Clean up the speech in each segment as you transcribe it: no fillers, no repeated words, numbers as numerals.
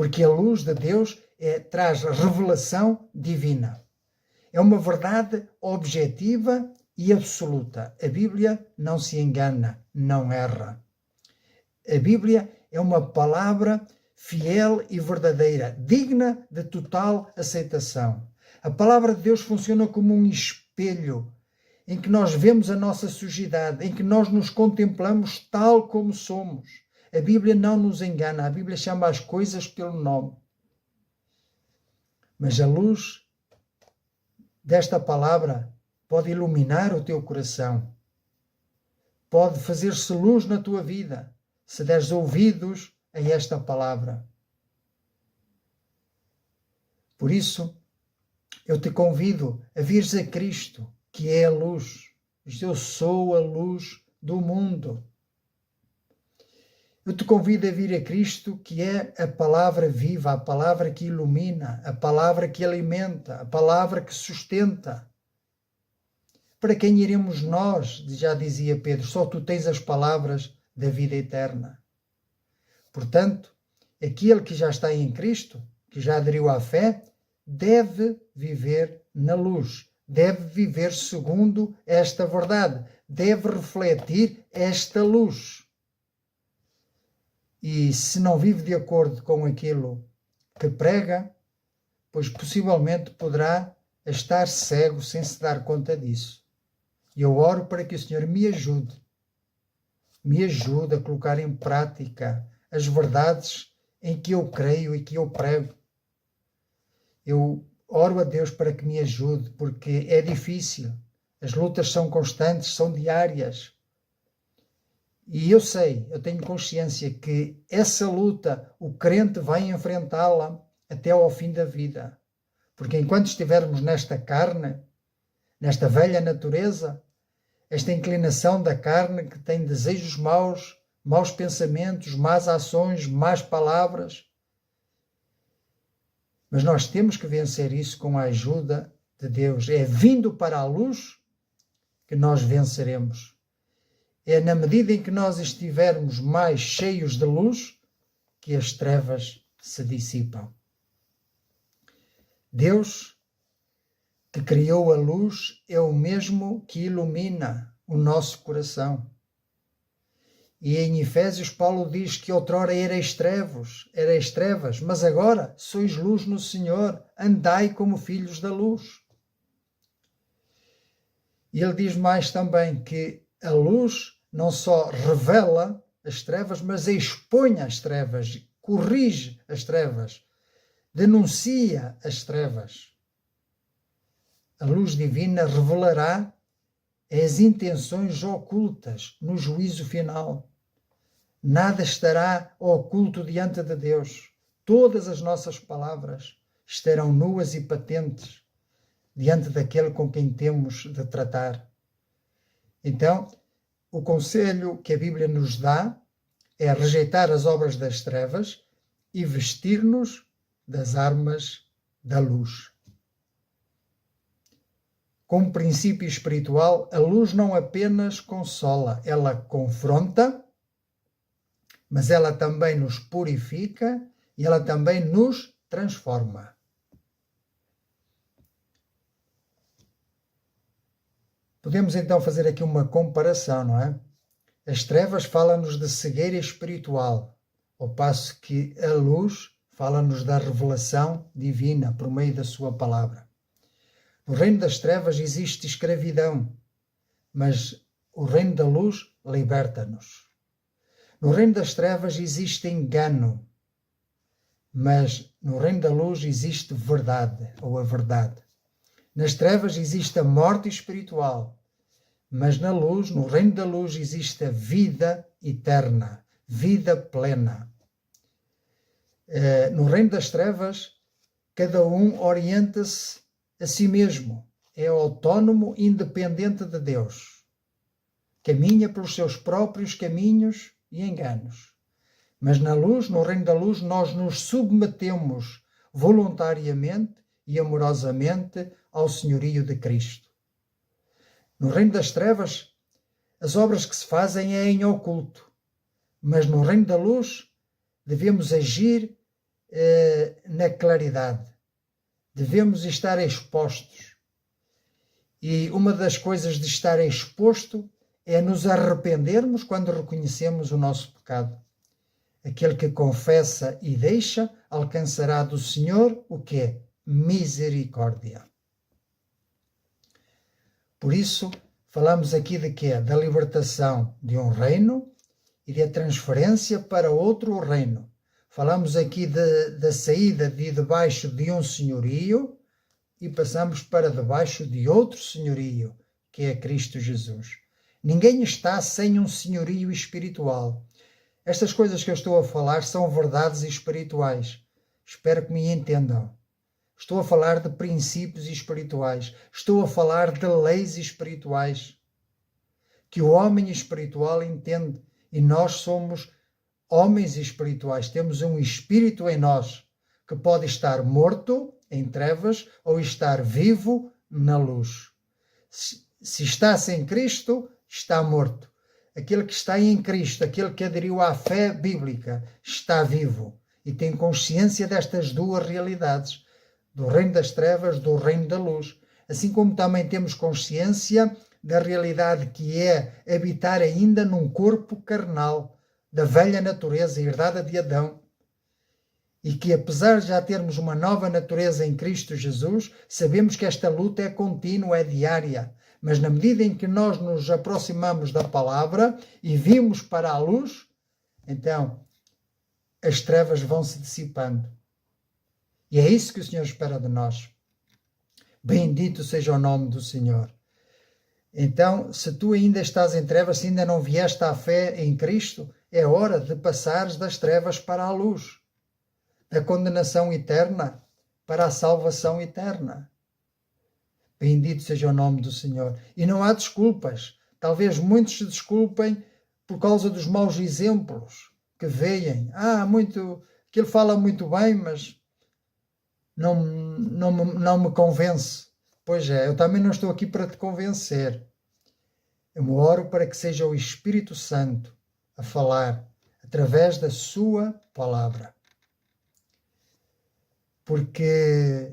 porque a luz de Deus traz revelação divina. É uma verdade objetiva e absoluta. A Bíblia não se engana, não erra. A Bíblia é uma palavra fiel e verdadeira, digna de total aceitação. A palavra de Deus funciona como um espelho em que nós vemos a nossa sujidade, em que nós nos contemplamos tal como somos. A Bíblia não nos engana, a Bíblia chama as coisas pelo nome. Mas a luz desta palavra pode iluminar o teu coração, pode fazer-se luz na tua vida, se deres ouvidos a esta palavra. Por isso, eu te convido a vires a Cristo, que é a luz. Eu sou a luz do mundo. Eu te convido a vir a Cristo, que é a palavra viva, a palavra que ilumina, a palavra que alimenta, a palavra que sustenta. Para quem iremos nós? Já dizia Pedro, só tu tens as palavras da vida eterna. Portanto, aquele que já está em Cristo, que já aderiu à fé, deve viver na luz, deve viver segundo esta verdade, deve refletir esta luz. E se não vive de acordo com aquilo que prega, pois possivelmente poderá estar cego sem se dar conta disso. E eu oro para que o Senhor me ajude a colocar em prática as verdades em que eu creio e que eu prego. Eu oro a Deus para que me ajude, porque é difícil. As lutas são constantes, são diárias. E eu sei, eu tenho consciência que essa luta, o crente vai enfrentá-la até ao fim da vida. Porque enquanto estivermos nesta carne, nesta velha natureza, esta inclinação da carne que tem desejos maus, maus pensamentos, más ações, más palavras. Mas nós temos que vencer isso com a ajuda de Deus. É vindo para a luz que nós venceremos. É na medida em que nós estivermos mais cheios de luz que as trevas se dissipam. Deus, que criou a luz, é o mesmo que ilumina o nosso coração. E em Efésios, Paulo diz que outrora erais trevas, mas agora sois luz no Senhor, andai como filhos da luz. E ele diz mais também que a luz não só revela as trevas, mas expõe as trevas, corrige as trevas, denuncia as trevas. A luz divina revelará as intenções ocultas no juízo final. Nada estará oculto diante de Deus. Todas as nossas palavras estarão nuas e patentes diante daquele com quem temos de tratar. Então, o conselho que a Bíblia nos dá é rejeitar as obras das trevas e vestir-nos das armas da luz. Como princípio espiritual, a luz não apenas consola, ela confronta, mas ela também nos purifica e ela também nos transforma. Podemos então fazer aqui uma comparação, não é? As trevas falam-nos de cegueira espiritual, ao passo que a luz fala-nos da revelação divina por meio da sua palavra. No reino das trevas existe escravidão, mas o reino da luz liberta-nos. No reino das trevas existe engano, mas no reino da luz existe verdade, ou a verdade. Nas trevas existe a morte espiritual, mas na luz, no reino da luz, existe a vida eterna, vida plena. No reino das trevas, cada um orienta-se a si mesmo, é autónomo, independente de Deus. Caminha pelos seus próprios caminhos e enganos. Mas na luz, no reino da luz, nós nos submetemos voluntariamente e amorosamente ao senhorio de Cristo. No reino das trevas, as obras que se fazem é em oculto, mas no reino da luz devemos agir na claridade. Devemos estar expostos. E uma das coisas de estar exposto é nos arrependermos quando reconhecemos o nosso pecado. Aquele que confessa e deixa alcançará do Senhor o quê? Misericórdia. Por isso, falamos aqui de quê? Da libertação de um reino e da transferência para outro reino. Falamos aqui da saída de debaixo de um senhorio e passamos para debaixo de outro senhorio, que é Cristo Jesus. Ninguém está sem um senhorio espiritual. Estas coisas que eu estou a falar são verdades espirituais. Espero que me entendam. Estou a falar de princípios espirituais. Estou a falar de leis espirituais que o homem espiritual entende. E nós somos homens espirituais. Temos um espírito em nós que pode estar morto em trevas ou estar vivo na luz. Se está sem Cristo, está morto. Aquele que está em Cristo, aquele que aderiu à fé bíblica, está vivo e tem consciência destas duas realidades, do reino das trevas, do reino da luz. Assim como também temos consciência da realidade que é habitar ainda num corpo carnal, da velha natureza herdada de Adão, e que apesar de já termos uma nova natureza em Cristo Jesus, sabemos que esta luta é contínua, é diária. Mas na medida em que nós nos aproximamos da palavra e vimos para a luz, então as trevas vão se dissipando. E é isso que o Senhor espera de nós. Bendito seja o nome do Senhor. Então, se tu ainda estás em trevas, se ainda não vieste à fé em Cristo, é hora de passares das trevas para a luz, da condenação eterna para a salvação eterna. Bendito seja o nome do Senhor. E não há desculpas. Talvez muitos se desculpem por causa dos maus exemplos que veem. Que ele fala muito bem, mas não me convence. Pois é, eu também não estou aqui para te convencer. Eu oro para que seja o Espírito Santo a falar através da sua palavra. Porque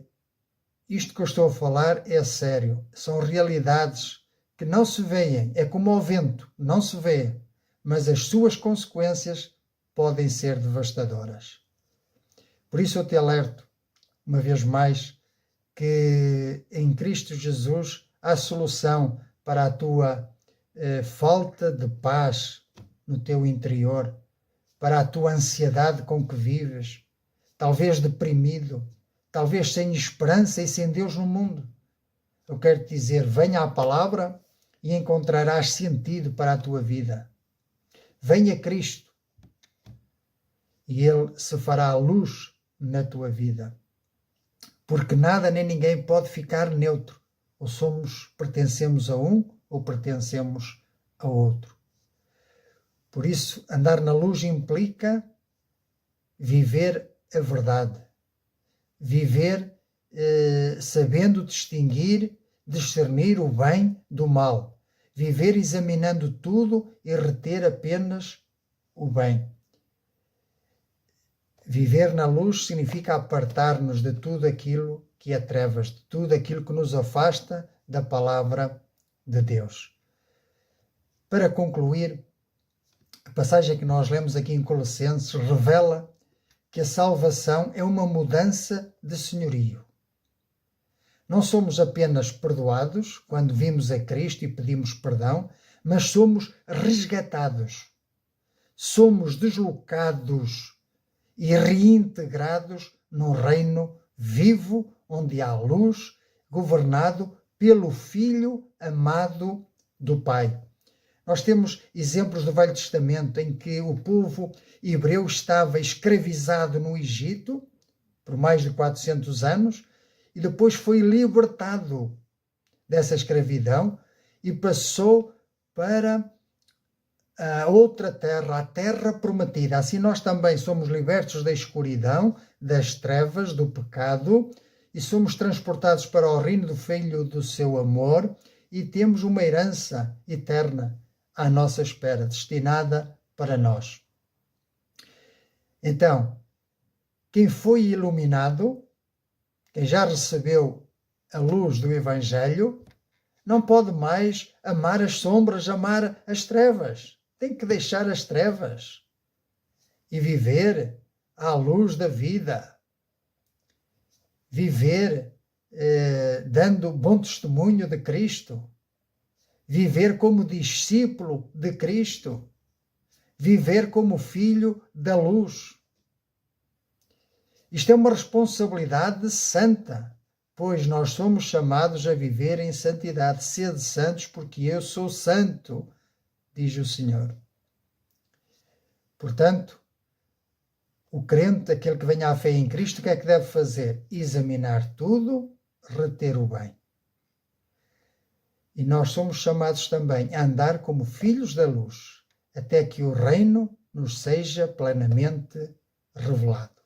isto que eu estou a falar é sério. São realidades que não se veem. É como o vento, não se vê. Mas as suas consequências podem ser devastadoras. Por isso eu te alerto, uma vez mais, que em Cristo Jesus há solução para a tua falta de paz no teu interior, para a tua ansiedade com que vives, talvez deprimido, talvez sem esperança e sem Deus no mundo. Eu quero te dizer, venha à palavra e encontrarás sentido para a tua vida. Venha Cristo e Ele se fará luz na tua vida. Porque nada nem ninguém pode ficar neutro. Ou pertencemos a um ou pertencemos a outro. Por isso, andar na luz implica viver a verdade. Viver sabendo discernir o bem do mal. Viver examinando tudo e reter apenas o bem. Viver na luz significa apartar-nos de tudo aquilo que é trevas, de tudo aquilo que nos afasta da palavra de Deus. Para concluir, a passagem que nós lemos aqui em Colossenses revela que a salvação é uma mudança de senhorio. Não somos apenas perdoados quando vimos a Cristo e pedimos perdão, mas somos resgatados. Somos deslocados e reintegrados num reino vivo, onde há luz, governado pelo Filho amado do Pai. Nós temos exemplos do Velho Testamento em que o povo hebreu estava escravizado no Egito por mais de 400 anos e depois foi libertado dessa escravidão e passou para a outra terra, a terra prometida. Assim nós também somos libertos da escuridão, das trevas, do pecado e somos transportados para o reino do Filho do seu amor e temos uma herança eterna à nossa espera, destinada para nós. Então, quem foi iluminado, quem já recebeu a luz do Evangelho, não pode mais amar as sombras, amar as trevas. Tem que deixar as trevas e viver à luz da vida. Viver dando bom testemunho de Cristo. Viver como discípulo de Cristo. Viver como filho da luz. Isto é uma responsabilidade santa, pois nós somos chamados a viver em santidade. Sede santos, porque eu sou santo, diz o Senhor. Portanto, o crente, aquele que vem à fé em Cristo, o que é que deve fazer? Examinar tudo, reter o bem. E nós somos chamados também a andar como filhos da luz, até que o reino nos seja plenamente revelado.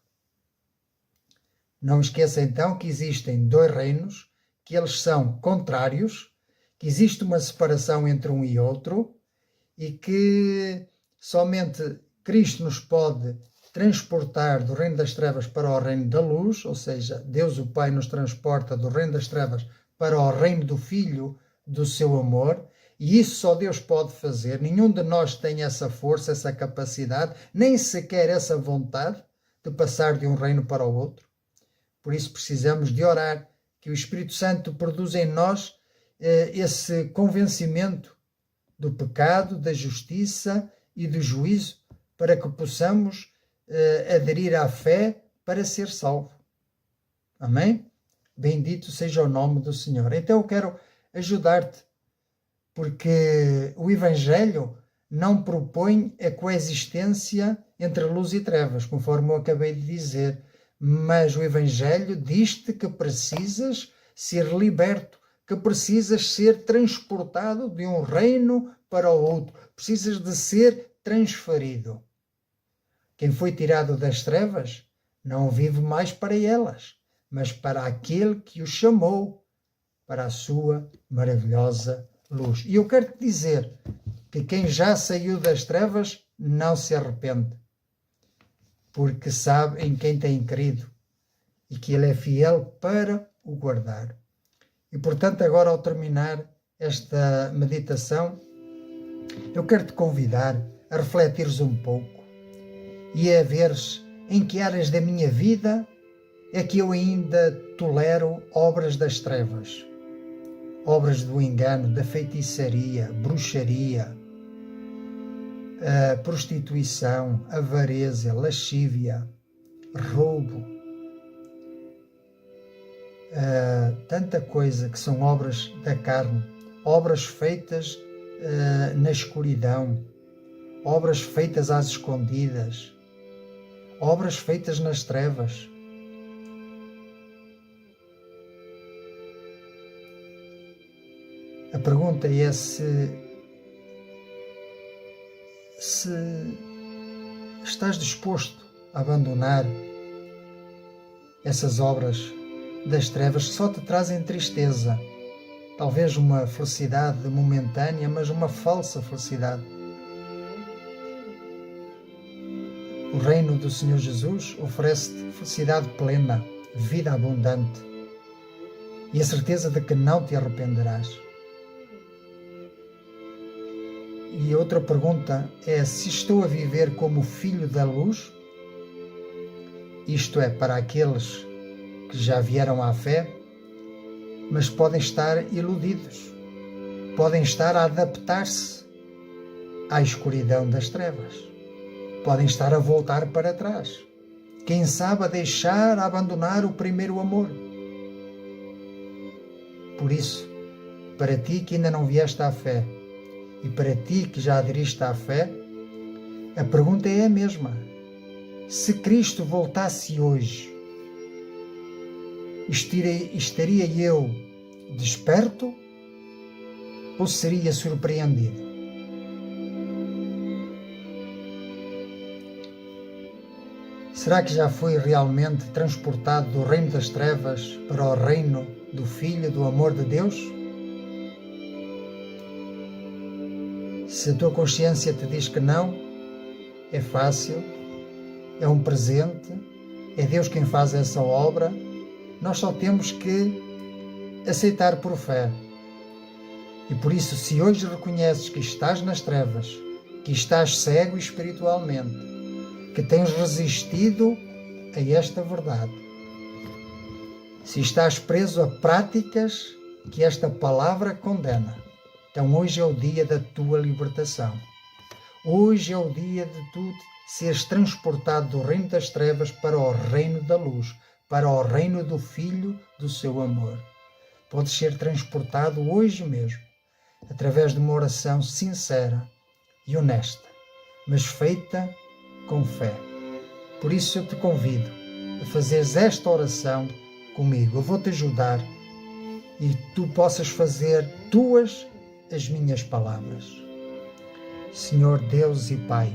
Não esqueça então que existem dois reinos, que eles são contrários, que existe uma separação entre um e outro e que somente Cristo nos pode transportar do reino das trevas para o reino da luz, ou seja, Deus o Pai nos transporta do reino das trevas para o reino do Filho do seu amor, e isso só Deus pode fazer. Nenhum de nós tem essa força, essa capacidade, nem sequer essa vontade de passar de um reino para o outro. Por isso precisamos de orar, que o Espírito Santo produza em nós esse convencimento do pecado, da justiça e do juízo, para que possamos aderir à fé para ser salvo. Amém? Bendito seja o nome do Senhor. Então eu quero ajudar-te, porque o Evangelho não propõe a coexistência entre luz e trevas, conforme eu acabei de dizer, mas o Evangelho diz-te que precisas ser liberto, que precisas ser transportado de um reino para o outro, precisas de ser transferido. Quem foi tirado das trevas não vive mais para elas, mas para aquele que o chamou para a sua maravilhosa luz. E eu quero te dizer que quem já saiu das trevas não se arrepende, porque sabe em quem tem crido e que Ele é fiel para o guardar. E portanto, agora ao terminar esta meditação, eu quero te convidar a refletires um pouco e a veres em que áreas da minha vida é que eu ainda tolero obras das trevas, obras do engano, da feitiçaria, bruxaria, a prostituição, avareza, lascívia, roubo, tanta coisa que são obras da carne, obras feitas na escuridão, obras feitas às escondidas, obras feitas nas trevas. A pergunta é se estás disposto a abandonar essas obras das trevas que só te trazem tristeza, talvez uma felicidade momentânea, mas uma falsa felicidade. O reino do Senhor Jesus oferece-te felicidade plena, vida abundante e a certeza de que não te arrependerás. E outra pergunta é se estou a viver como filho da luz, isto é, para aqueles que já vieram à fé, mas podem estar iludidos, podem estar a adaptar-se à escuridão das trevas, podem estar a voltar para trás, quem sabe a deixar, a abandonar o primeiro amor. Por isso, para ti que ainda não vieste à fé, e para ti que já aderiste à fé, a pergunta é a mesma. Se Cristo voltasse hoje, estaria eu desperto ou seria surpreendido? Será que já foi realmente transportado do reino das trevas para o reino do Filho, do amor de Deus? Se a tua consciência te diz que não, é fácil, é um presente, é Deus quem faz essa obra, nós só temos que aceitar por fé. E por isso, se hoje reconheces que estás nas trevas, que estás cego espiritualmente, que tens resistido a esta verdade, se estás preso a práticas que esta palavra condena, então hoje é o dia da tua libertação. Hoje é o dia de tu seres transportado do reino das trevas para o reino da luz, para o reino do Filho do seu amor. Podes ser transportado hoje mesmo, através de uma oração sincera e honesta, mas feita com fé. Por isso eu te convido a fazeres esta oração comigo. Eu vou-te ajudar e tu possas fazer tuas as minhas palavras. Senhor Deus e Pai,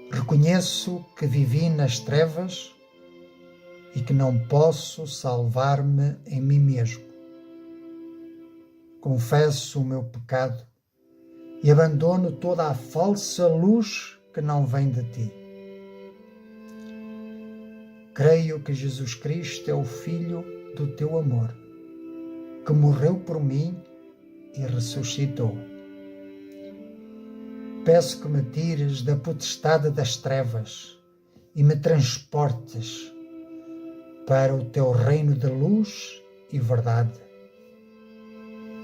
reconheço que vivi nas trevas e que não posso salvar-me em mim mesmo. Confesso o meu pecado e abandono toda a falsa luz que não vem de Ti. Creio que Jesus Cristo é o Filho do Teu amor, que morreu por mim e ressuscitou. Peço que me tires da potestade das trevas e me transportes para o Teu reino de luz e verdade.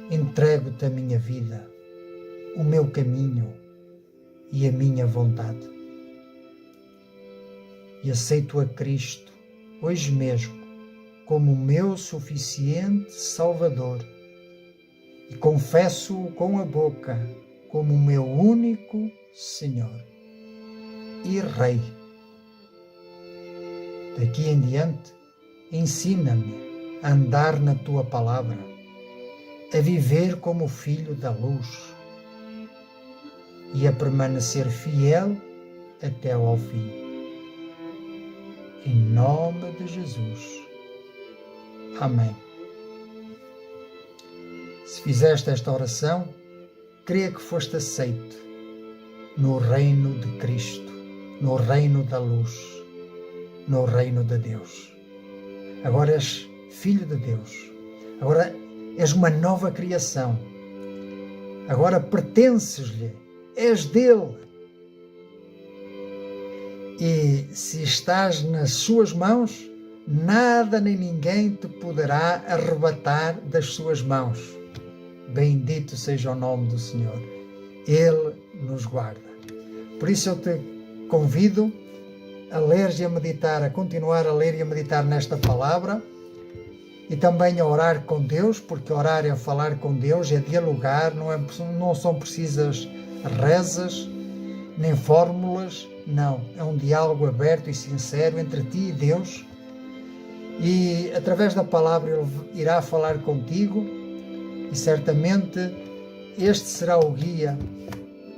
Entrego-te a minha vida, o meu caminho e a minha vontade. E aceito a Cristo, hoje mesmo, como o meu suficiente Salvador, e confesso-o com a boca como o meu único Senhor e Rei. Daqui em diante, ensina-me a andar na Tua palavra, a viver como filho da luz e a permanecer fiel até ao fim. Em nome de Jesus. Amém. Se fizeste esta oração, creia que foste aceito no reino de Cristo, no reino da luz, no reino de Deus. Agora és filho de Deus. Agora és uma nova criação. Agora pertences-lhe. És dele. E se estás nas suas mãos, nada nem ninguém te poderá arrebatar das suas mãos. Bendito seja o nome do Senhor. Ele nos guarda. Por isso eu te convido a ler e a meditar, a continuar a ler e a meditar nesta palavra e também a orar com Deus, porque orar é falar com Deus, é dialogar, não são precisas rezas, nem fórmulas, não. É um diálogo aberto e sincero entre ti e Deus e através da palavra Ele irá falar contigo e certamente este será o guia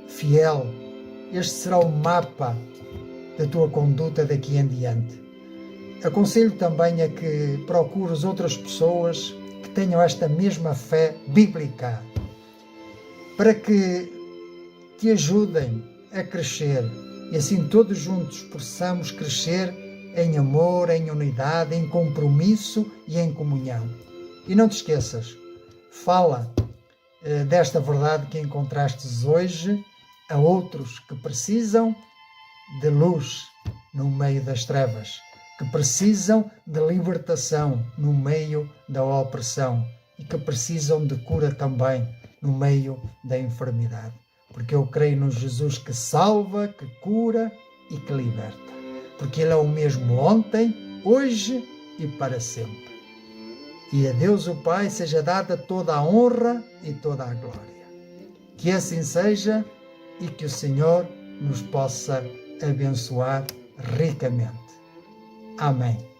fiel, este será o mapa da tua conduta daqui em diante. Aconselho também a que procures outras pessoas que tenham esta mesma fé bíblica, para que te ajudem a crescer e assim todos juntos possamos crescer em amor, em unidade, em compromisso e em comunhão. E não te esqueças, fala desta verdade que encontrastes hoje a outros que precisam de luz no meio das trevas, que precisam de libertação no meio da opressão e que precisam de cura também no meio da enfermidade. Porque eu creio no Jesus que salva, que cura e que liberta. Porque Ele é o mesmo ontem, hoje e para sempre. E a Deus o Pai seja dada toda a honra e toda a glória. Que assim seja e que o Senhor nos possa abençoar ricamente. Amém.